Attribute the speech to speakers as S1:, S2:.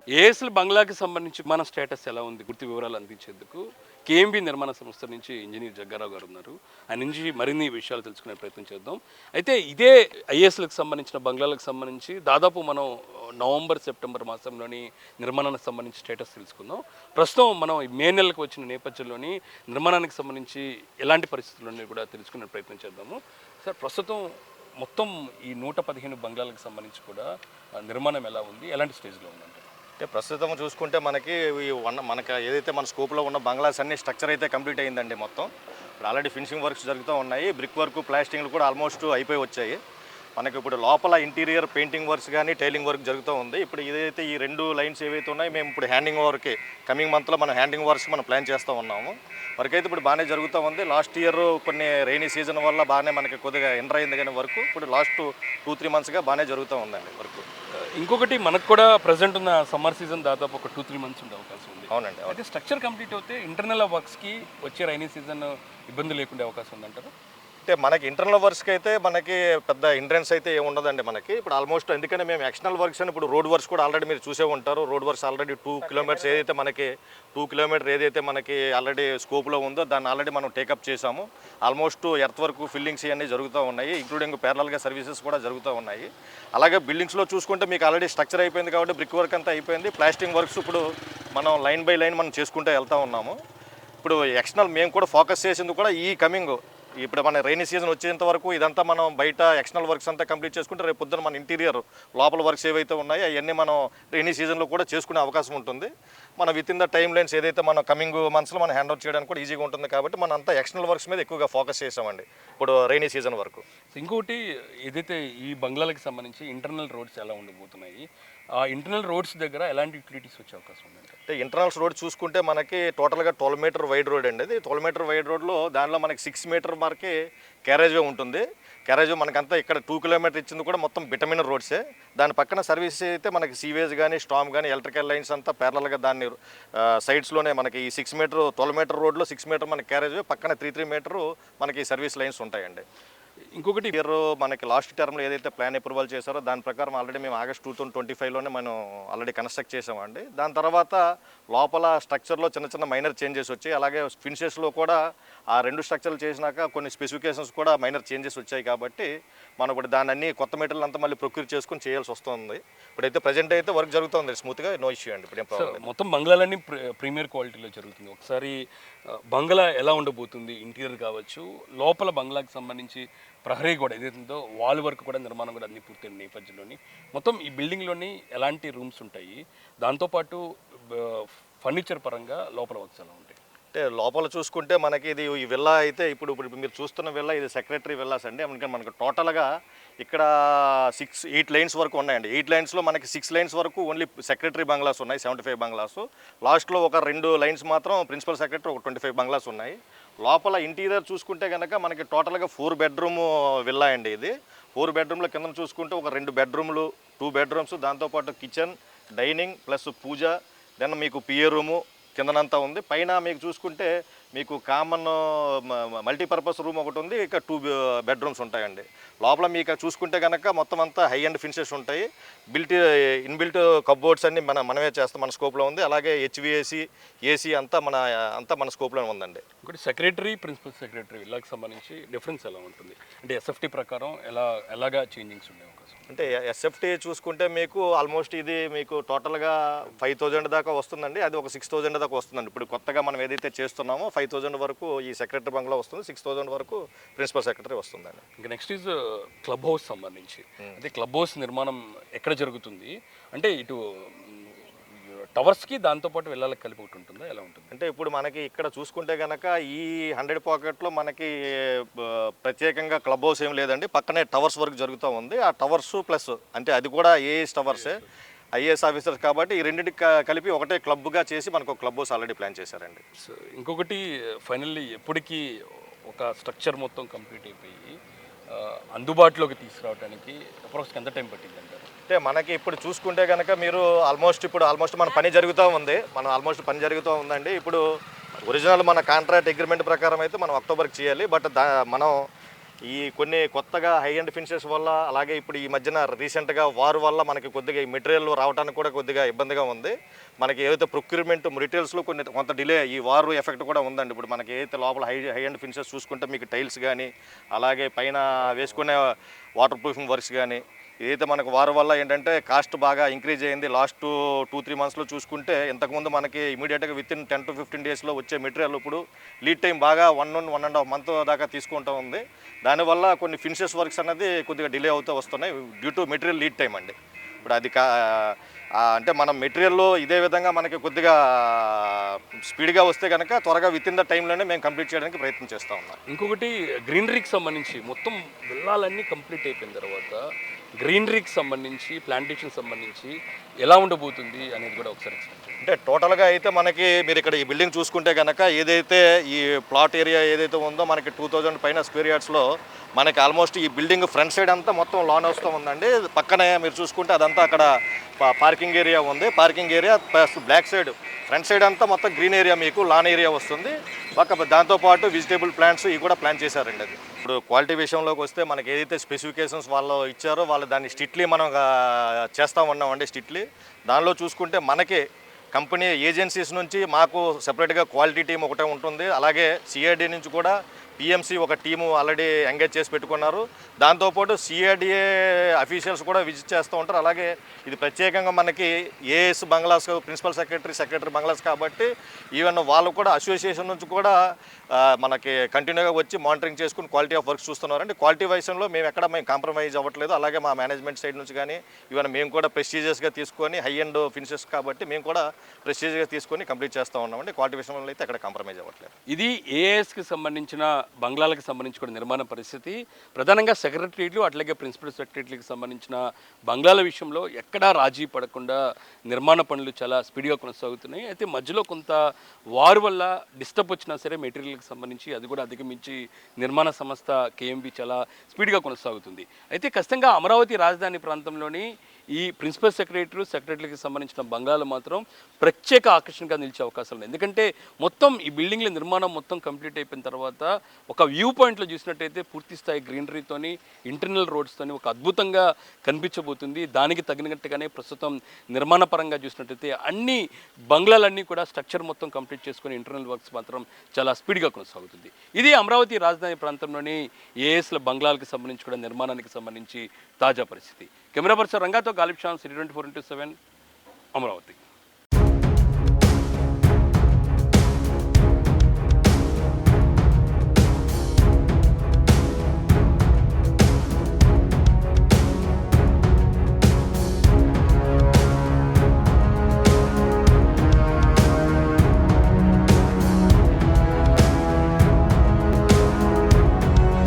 S1: ASL బంగ్లాకి సంబంధించి మన status ఎలా ఉంది పూర్తి వివరాలు అందించేందుకు కేఎంబి నిర్మాణ సంస్థ నుంచి ఇంజనీర్ జగ్గారావు గారు ఉన్నారు. ఆయన నుంచి మరిన్ని విషయాలు తెలుసుకునే ప్రయత్నం చేద్దాం. అయితే ఇదే ఐఎస్ఎల్కి సంబంధించిన బంగ్లాలకు సంబంధించి దాదాపు మనం నవంబర్ సెప్టెంబర్ మాసంలోని నిర్మాణానికి సంబంధించి స్టేటస్ తెలుసుకుందాం. ప్రస్తుతం మనం మే నెలకు వచ్చిన నేపథ్యంలోని నిర్మాణానికి సంబంధించి ఎలాంటి పరిస్థితుల్లోని కూడా తెలుసుకునే ప్రయత్నం చేద్దాము. సార్, ప్రస్తుతం మొత్తం ఈ 115 బంగ్లాలకు సంబంధించి కూడా నిర్మాణం ఎలా ఉంది, ఎలాంటి స్టేజ్లో ఉందంటే?
S2: అంటే ప్రస్తుతం చూసుకుంటే మనకి మనకి ఏదైతే మన స్కోప్లో ఉన్న బంగ్లాస్ అన్ని స్ట్రక్చర్ అయితే కంప్లీట్ అయ్యిందండి. మొత్తం ఇప్పుడు ఆల్రెడీ ఫినిషింగ్ వర్క్స్ జరుగుతూ ఉన్నాయి. బ్రిక్ వర్క్, ప్లాస్టింగ్లు కూడా ఆల్మోస్ట్ అయిపోయి వచ్చాయి. మనకి ఇప్పుడు లోపల ఇంటీరియర్ పెయింటింగ్ వర్క్స్ కానీ టైలింగ్ వర్క్ జరుగుతూ ఉంది. ఇప్పుడు ఇదైతే ఈ 2 లైన్స్ ఏవైతే ఉన్నాయో మేము ఇప్పుడు హ్యాండింగ్ ఓవర్కి కమింగ్ మంత్లో మనం హ్యాండింగ్ వర్క్స్ మనం ప్లాన్ చేస్తూ ఉన్నాము. వర్క్ అయితే ఇప్పుడు బాగానే జరుగుతూ ఉంది. లాస్ట్ ఇయర్ కొన్ని రెయినీ సీజన్ వల్ల బాగానే మనకి కొద్దిగా ఎంటర్ అయింది, కానీ వర్క్ ఇప్పుడు లాస్ట్ 2-3 మంత్స్గా బాగానే జరుగుతూ ఉందండి వర్క్.
S1: ఇంకొకటి మనకు కూడా ప్రజెంట్ ఉన్న సమ్మర్ సీజన్ దాదాపు ఒక 2-3 మంత్స్ ఉండే అవకాశం ఉంది.
S2: అవునండి.
S1: అయితే స్ట్రక్చర్ కంప్లీట్ అవుతే ఇంటర్నల్ వర్క్స్కి వచ్చే రైనీ సీజన్ ఇబ్బంది లేకుండా అవకాశం ఉందంటారు?
S2: అంటే మనకి ఇంటర్నల్ వర్క్స్కి అయితే మనకి పెద్ద ఇంట్రెన్స్ అయితే ఏమి ఉండదండి మనకి. ఇప్పుడు ఆల్మోస్ట్ ఎందుకంటే మేము ఎక్స్టర్నల్ వర్క్స్ అని ఇప్పుడు రోడ్ వర్క్స్ కూడా ఆల్రెడీ మీరు చూసే ఉంటారు. రోడ్ వర్క్స్ ఆల్రెడీ 2 కిలోమీటర్స్ ఏదైతే మనకి 2 కిలోమీటర్ ఏదైతే మనకి ఆల్రెడీ స్కోప్లో ఉందో దాన్ని ఆల్రెడీ మనం టేకప్ చేసాము. ఆల్మోస్ట్ ఎర్త్ వర్క్, ఫిల్లింగ్స్ ఇవన్నీ జరుగుతూ ఉన్నాయి. ఇంక్లూడింగ్ ప్యారలల్గా సర్వీసెస్ కూడా జరుగుతూ ఉన్నాయి. అలాగే బిల్డింగ్స్లో చూసుకుంటే మీకు ఆల్రెడీ స్ట్రక్చర్ అయిపోయింది కాబట్టి బ్రిక్ వర్క్ అంతా అయిపోయింది. ప్లాస్టింగ్ వర్క్స్ ఇప్పుడు మనం లైన్ బై లైన్ మనం చేసుకుంటూ వెళ్తూ ఉన్నాము. ఇప్పుడు ఎక్స్టర్నల్ మేము కూడా ఫోకస్ చేసింది కూడా ఈ కమింగ్ ఇప్పుడు మన రైనీ సీజన్ వచ్చేంత వరకు ఇదంతా మనం బయట ఎక్స్టర్నల్ వర్క్స్ అంతా కంప్లీట్ చేసుకుంటే రేపు పొద్దున మన ఇంటీరియర్ లోపల వర్క్స్ ఏవైతే ఉన్నాయో అవన్నీ మనం రైనీ సీజన్లో కూడా చేసుకునే అవకాశం ఉంటుంది. మన with in the time lines ఏదైతే మనం కమింగ్ మంత్స్లో మనం హ్యాండ్ ఓవర్ చేయడానికి కూడా ఈజీగా ఉంటుంది. కాబట్టి మనం అంతా ఎక్స్టర్నల్ వర్క్స్ మీద ఎక్కువగా ఫోకస్ చేసామండి ఇప్పుడు రైనీ సీజన్ వరకు.
S1: ఇంకొకటి ఏదైతే ఈ బంగ్లాలకు సంబంధించి ఇంటర్నల్ రోడ్స్ ఎలా ఉండబోతున్నాయి, ఆ ఇంటర్నల్ రోడ్స్ దగ్గర ఎలాంటి యూటిలిటీస్ వచ్చే అవకాశం ఉందంటే?
S2: అంటే ఇంటర్నల్స్ రోడ్ చూసుకుంటే మనకి టోటల్గా 12 మీటర్ వైడ్ రోడ్ అండి. అది 12 మీటర్ వైడ్ రోడ్లో దానిలో మనకి 6 మీటర్ వరకే క్యారేజ్ వే ఉంటుంది. క్యారేజ్ మనకంతా ఇక్కడ 2 కిలోమీటర్ ఇచ్చింది కూడా మొత్తం బిటమిన్ రోడ్సే. దాని పక్కన సర్వీస్ అయితే మనకి సీవేజ్ కానీ, స్టామ్ కానీ, ఎలక్ట్రికల్ లైన్స్ అంతా ప్యారలల్గా దాన్ని సైడ్స్లోనే మనకి ఈ 6 మీటర్ 12 మీటర్ రోడ్లో 6 మీటర్ మనకి క్యారేజ్ వే, పక్కన 3 మీటర్ మనకి సర్వీస్ లైన్స్ ఉంటాయండి.
S1: ఇంకొకటి
S2: ఇయర్ మనకి లాస్ట్ టర్మ్లో ఏదైతే ప్లాన్ అప్రూవల్ చేశారో దాని ప్రకారం ఆల్రెడీ మేము ఆగస్ట్ 2025లోనే మనం ఆల్రెడీ కన్స్ట్రక్ట్ చేసామండి. దాని తర్వాత లోపల స్ట్రక్చర్లో చిన్న చిన్న మైనర్ చేంజెస్ వచ్చాయి. అలాగే ఫినిషెస్లో కూడా ఆ 2 స్ట్రక్చర్లు చేసినాక కొన్ని స్పెసిఫికేషన్స్ కూడా మైనర్ చేంజెస్ వచ్చాయి. కాబట్టి మనం ఇప్పుడు దాన్ని అన్ని కొత్త మెటీరియల్ అంతా మళ్ళీ ప్రొక్యూర్ చేసుకుని చేయాల్సి వస్తుంది. ఇప్పుడైతే ప్రజెంట్ అయితే వర్క్ జరుగుతుంది స్మూత్గా, నో ఇష్యూ అండి. ఇప్పుడు ఏం ప్రాబ్లం.
S1: మొత్తం బంగ్లాలన్నీ ప్రీమియర్ క్వాలిటీలో జరుగుతుంది. ఒకసారి బంగ్లా ఎలా ఉండబోతుంది, ఇంటీరియర్ కావచ్చు, లోపల బంగ్లాకి సంబంధించి ప్రహరీ కూడా ఏదైతుందో వాల్ వర్క్ కూడా నిర్మాణం కూడా అన్ని పూర్తయిన నేపథ్యంలోని మొత్తం ఈ బిల్డింగ్లోని ఎలాంటి రూమ్స్ ఉంటాయి, దాంతోపాటు ఫర్నిచర్ పరంగా లోపల వర్క్స్ ఎలా ఉంటాయి?
S2: అంటే లోపల చూసుకుంటే మనకి ఇది ఈ విల్లా అయితే ఇప్పుడు మీరు చూస్తున్న విల్లా ఇది సెక్రటరీ విల్లాస్ అండి. అందుకని మనకు టోటల్గా ఇక్కడ 8 లైన్స్ వరకు ఉన్నాయండి. 8 లైన్స్లో మనకి 6 లైన్స్ వరకు ఓన్లీ సెక్రటరీ బంగ్లాస్ ఉన్నాయి, 75 బంగ్లాస్. లాస్ట్లో ఒక 2 లైన్స్ మాత్రం ప్రిన్సిపల్ సెక్రటరీ, ఒక 25 బంగ్లాస్ ఉన్నాయి. లోపల ఇంటీరియర్ చూసుకుంటే కనుక మనకి టోటల్గా 4 బెడ్రూమ్ విల్లా అండి. ఇది 4 బెడ్రూమ్ల కింద చూసుకుంటే ఒక 2 బెడ్రూమ్లు, 2 బెడ్రూమ్స్, దాంతోపాటు కిచెన్, డైనింగ్ ప్లస్ పూజ, దెన్ మీకు పిఏ రూము కిందనంతా ఉంది. పైన మీకు చూసుకుంటే మీకు కామన్ మల్టీపర్పస్ రూమ్ ఒకటి ఉంది. ఇక 2 బెడ్రూమ్స్ ఉంటాయండి. లోపల మీకు చూసుకుంటే కనుక మొత్తం అంతా హై అండ్ ఫినిషెస్ ఉంటాయి. ఇన్బిల్ట్ కప్బోర్డ్స్ అన్ని మనమే చేస్తాం, మన స్కోప్లో ఉంది. అలాగే హెచ్విఏసి, ఏసీ అంతా మన స్కోప్లో ఉందండి.
S1: ఒకటి సెక్రటరీ, ప్రిన్సిపల్ సెక్రటరీ వీళ్ళకి సంబంధించి డిఫరెన్స్ ఎలా ఉంటుంది అంటే ఎస్ఎఫ్టీ ప్రకారం ఎలాగా చేంజింగ్స్ ఉండే అవకాశం?
S2: అంటే ఎస్ఎఫ్టీ చూసుకుంటే మీకు ఆల్మోస్ట్ ఇది మీకు టోటల్గా 5000 దాకా వస్తుందండి. అది ఒక 6000 దాకా వస్తుందండి. ఇప్పుడు కొత్తగా మనం ఏదైతే చేస్తున్నామో 5000 వరకు ఈ సెక్రటరీ బంగ్లా వస్తుంది, 6000 వరకు ప్రిన్సిపల్ సెక్రటరీ వస్తుందండి.
S1: ఇంకా నెక్స్ట్ ఈజ్ క్లబ్ హౌస్ సంబంధించి అదే క్లబ్ హౌస్ నిర్మాణం ఎక్కడ జరుగుతుంది అంటే ఇటు టవర్స్కి దాంతోపాటు వెళ్ళాలని కలిపి ఒకటి ఉంటుందా, ఎలా ఉంటుంది?
S2: అంటే ఇప్పుడు మనకి ఇక్కడ చూసుకుంటే కనుక ఈ 100 పాకెట్లో మనకి ప్రత్యేకంగా క్లబ్ హౌస్ ఏం లేదండి. పక్కనే టవర్స్ వర్క్ జరుగుతూ ఉంది. ఆ టవర్స్ ప్లస్ అంటే అది కూడా ఏఎస్ టవర్సే, ఐఏఎస్ ఆఫీసర్స్ కాబట్టి ఈ రెండింటికి కలిపి ఒకటే క్లబ్గా చేసి మనకు క్లబ్ హౌస్ ఆల్రెడీ ప్లాన్ చేశారండి.
S1: సో ఇంకొకటి ఫైనల్లీ ఎప్పటికీ ఒక స్ట్రక్చర్ మొత్తం కంప్లీట్ అయిపోయి అందుబాటులోకి తీసుకురావడానికి అప్రాక్స్ ఎంత టైం పట్టిందండి?
S2: అంటే మనకి ఇప్పుడు చూసుకుంటే కనుక మీరు ఆల్మోస్ట్ మన పని జరుగుతూ ఉంది. పని జరుగుతూ ఉందండి. ఇప్పుడు ఒరిజినల్ మన కాంట్రాక్ట్ అగ్రిమెంట్ ప్రకారం అయితే మనం అక్టోబర్కి చేయాలి. బట్ మనం ఈ కొన్ని కొత్తగా హై అండ్ ఫినిషెస్ వల్ల, అలాగే ఇప్పుడు ఈ మధ్యన రీసెంట్గా వార్ వల్ల మనకి కొద్దిగా ఈ మెటీరియల్ రావడానికి కూడా కొద్దిగా ఇబ్బందిగా ఉంది. మనకి ఏదైతే ప్రొక్యూర్మెంట్ మెటీరియల్స్లో కొంత డిలే, ఈ వార్ ఎఫెక్ట్ కూడా ఉందండి. ఇప్పుడు మనకి ఏదైతే లోపల హై అండ్ ఫినిషెస్ చూసుకుంటే మీకు టైల్స్ కానీ, అలాగే పైన వేసుకునే వాటర్ ప్రూఫింగ్ వర్క్స్ కానీ, ఏదైతే మనకు వారి వల్ల ఏంటంటే కాస్ట్ బాగా ఇంక్రీజ్ అయింది. లాస్ట్ 2-3 మంత్స్లో చూసుకుంటే ఇంతకుముందు మనకి ఇమీడియట్గా వితిన్ 10 to 15 డేస్లో వచ్చే మెటీరియల్ ఇప్పుడు లీడ్ టైం బాగా 1.5 మంత్ దాకా తీసుకుంటూ ఉంది. దానివల్ల కొన్ని ఫినిషెస్ వర్క్స్ అనేది కొద్దిగా డిలే అవుతూ వస్తున్నాయి due to material lead time అండి. ఇప్పుడు అది అంటే మనం మెటీరియల్లో ఇదే విధంగా మనకి కొద్దిగా స్పీడ్గా వస్తే కనుక త్వరగా వితిన్ ద టైంలోనే మేము కంప్లీట్ చేయడానికి ప్రయత్నం చేస్తూ ఉన్నాం.
S1: ఇంకొకటి గ్రీనరీకి సంబంధించి మొత్తం విల్లాలన్నీ కంప్లీట్ అయిపోయిన తర్వాత గ్రీనరీకి సంబంధించి ప్లాంటేషన్ సంబంధించి ఎలా ఉండబోతుంది అనేది కూడా ఒకసారి ఎక్స్ప్లెయిన్ చేయండి.
S2: అంటే టోటల్గా అయితే మనకి మీరు ఇక్కడ ఈ బిల్డింగ్ చూసుకుంటే కనుక ఏదైతే ఈ ప్లాట్ ఏరియా ఏదైతే ఉందో మనకి 2000 పైన స్క్వేర్ యార్డ్స్లో మనకి ఆల్మోస్ట్ ఈ బిల్డింగ్ ఫ్రంట్ సైడ్ అంతా మొత్తం లాన్ హౌస్తో ఉందండి. పక్కనే మీరు చూసుకుంటే అదంతా అక్కడ పార్కింగ్ ఏరియా ఉంది. Parking area plus block side front side అంతా మొత్తం గ్రీన్ ఏరియా మీకు లాన్ ఏరియా వస్తుంది. దాంతోపాటు వెజిటేబుల్ ప్లాంట్స్ ఇవి కూడా ప్లాన్ చేశారండి. అది ఇప్పుడు క్వాలిటీ విషయంలోకి వస్తే మనకి ఏదైతే స్పెసిఫికేషన్స్ వాళ్ళు ఇచ్చారో వాళ్ళు దాన్ని స్ట్రిక్ట్లీ మనం చేస్తూ ఉన్నామండి. స్ట్రిక్ట్లీ దానిలో చూసుకుంటే మనకి కంపెనీ ఏజెన్సీస్ నుంచి మాకు సెపరేట్గా క్వాలిటీ టీం ఒకటే ఉంటుంది. అలాగే సిఐడి నుంచి కూడా పిఎంసి ఒక టీము ఆల్రెడీ ఎంగేజ్ చేసి పెట్టుకున్నారు. దాంతోపాటు సిఐడిఏ అఫీషియల్స్ కూడా విజిట్ చేస్తూ ఉంటారు. అలాగే ఇది ప్రత్యేకంగా మనకి AS bungalows principal secretary bungalows కాబట్టి ఈవెన్ వాళ్ళు కూడా అసోసియేషన్ నుంచి కూడా మనకి కంటిన్యూగా వచ్చి మానిటరింగ్ చేసుకుని క్వాలిటీ ఆఫ్ వర్క్స్ చూస్తున్నారండి. క్వాలిటీ వైషన్లో మేము కాంప్రమైజ్ అవ్వట్లేదు. అలాగే మా మేనేజ్మెంట్ సైడ్ నుంచి కానీ ఈవెన్ మేము కూడా ప్రెస్టీజియస్గా తీసుకొని హై అండ్ ఫినిషెస్ కాబట్టి మేము కూడా ప్రెస్టీజియస్గా తీసుకొని కంప్లీట్ చేస్తూ ఉన్నామండి. క్వాలిటీ విషయంలో అయితే ఎక్కడ కాంప్రమైజ్ అవ్వట్లేదు.
S1: ఇది ఏఎస్కి సంబంధించిన బంగ్లాలకు సంబంధించి కూడా నిర్మాణ పరిస్థితి ప్రధానంగా సెక్రటరీలు అట్లాగే ప్రిన్సిపల్ సెక్రటరీలకు సంబంధించిన బంగ్లాల విషయంలో ఎక్కడా రాజీ పడకుండా నిర్మాణ పనులు చాలా స్పీడ్గా కొనసాగుతున్నాయి. అయితే మధ్యలో కొంత వారు వల్ల డిస్టర్బ్ వచ్చినా సరే మెటీరియల్కి సంబంధించి అది కూడా అధిగమించి నిర్మాణ సంస్థ కేఎంబి చాలా స్పీడ్గా కొనసాగుతుంది. అయితే ఖచ్చితంగా అమరావతి రాజధాని ప్రాంతంలోని ఈ ప్రిన్సిపల్ సెక్రటరీకి సంబంధించిన బంగ్లాలు మాత్రం ప్రత్యేక ఆకర్షణగా నిలిచే అవకాశాలు ఉన్నాయి. ఎందుకంటే మొత్తం ఈ బిల్డింగ్ల నిర్మాణం మొత్తం కంప్లీట్ అయిపోయిన తర్వాత ఒక వ్యూ పాయింట్లో చూసినట్టయితే పూర్తి స్థాయి గ్రీనరీతోని ఇంటర్నల్ రోడ్స్తోని ఒక అద్భుతంగా కనిపించబోతుంది. దానికి తగినట్టుగానే ప్రస్తుతం నిర్మాణ పరంగా చూసినట్టయితే అన్ని బంగ్లాలన్నీ కూడా స్ట్రక్చర్ మొత్తం కంప్లీట్ చేసుకొని ఇంటర్నల్ వర్క్స్ మాత్రం చాలా స్పీడ్గా కొనసాగుతుంది. ఇది అమరావతి రాజధాని ప్రాంతంలోని ఏఎస్ల బంగ్లాలకు సంబంధించి కూడా నిర్మాణానికి సంబంధించి తాజా పరిస్థితి. కెమెరా పర్సన్ రంగాతో గాలిబ్ షాన్, City 24/7 అమరావతి.